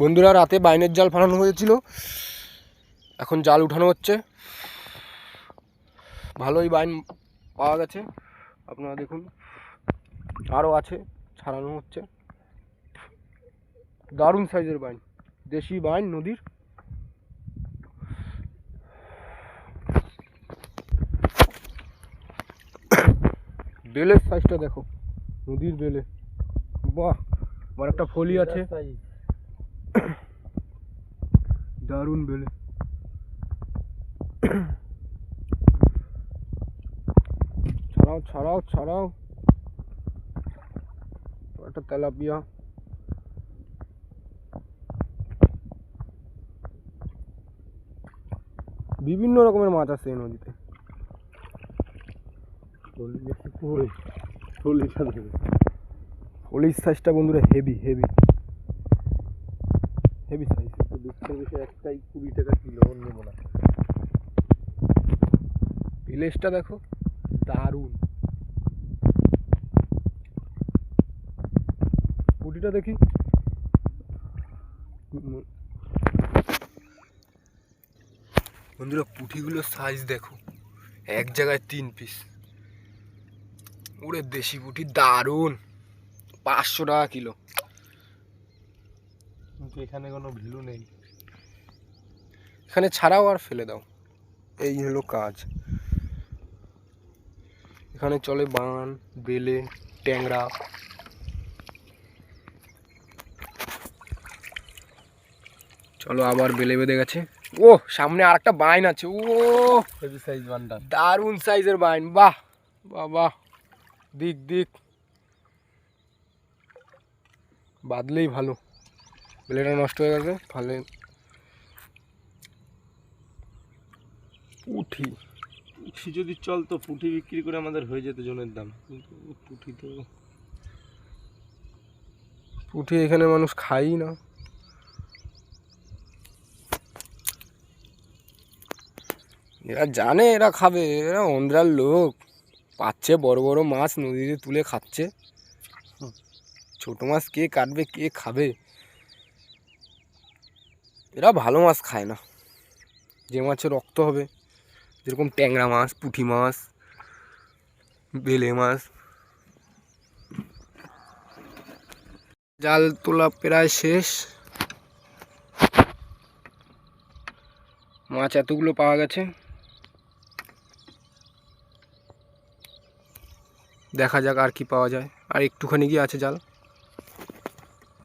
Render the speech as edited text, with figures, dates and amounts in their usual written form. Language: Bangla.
বন্ধুরা, রাতে বাইনের জাল ফালানো হয়েছিল, এখন জাল উঠানো হচ্ছে। ভালোই বাইন পাওয়া গেছে, আপনারা দেখুন, আরও আছে, ছাড়ানো হচ্ছে। দারুণ সাইজের বাইন, দেশি বাইন নদীর। বেলের সাইজটা দেখো, নদীর বেলে, বাহ! আমার একটা ফলি আছে, দারুণ বেলে। ছাড়াও ছাড়াও ছাড়াও, একটা তেলাপিয়া। বিভিন্ন রকমের মাছ আছে এই নদীতে। ফলির সাইজটা বন্ধুরা হেভি হেভি হেভি সাইজ। দুঃখের বিষয় একটাই 20 টাকা কিলো, নেবো না। ইলিশটা দেখো, দারুণ। পুঁটিটা দেখি, বন্ধুরা পুঁটিগুলোর সাইজ দেখো, এক জায়গায় 3 পিস। ওরে দেশি পুঁটি, দারুণ, 500 টাকা কিলো। কিন্তু এখানে কোনো ভ্যালু নেই। এখানে ছাড়াও আর ফেলে দাও, এই হলো কাজ। এখানে চলে বান, বেলে, ট্যাংরা। চলো, আবার বেলে বেঁধে গেছে। ও সামনে আর একটা বাইন আছে, ও হেভি সাইজ বান্ডার, দারুণ সাইজের বাইন, বাহ বাহ বাহ। দিক দিক বাদলেই ভালো, বেলেটা নষ্ট হয়ে গেছে ফলে। পুঁটি পুঁটি যদি চলতো, পুঁটি বিক্রি করে আমাদের হয়ে যেত জনের দাম, কিন্তু পুঁটি তো, পুঁটি এখানে মানুষ খাই না। এরা জানে এরা খাবে, এরা অন্ধ্রার লোক, পাচ্ছে বড় বড় মাছ নদীতে তুলে খাচ্ছে। ছোট মাছ কে কাটবে, কে খাবে? এরা ভালো মাছ খায় না, যে মাছের রক্ত হবে, যেরকম ট্যাংরা মাছ, পুঁটি মাছ, বেলে মাছ। জাল তোলা প্রায় শেষ, মাছ এতগুলো পাওয়া গেছে। দেখা যাক আর কি পাওয়া যায়, আর একটুখানি কি আছে জাল।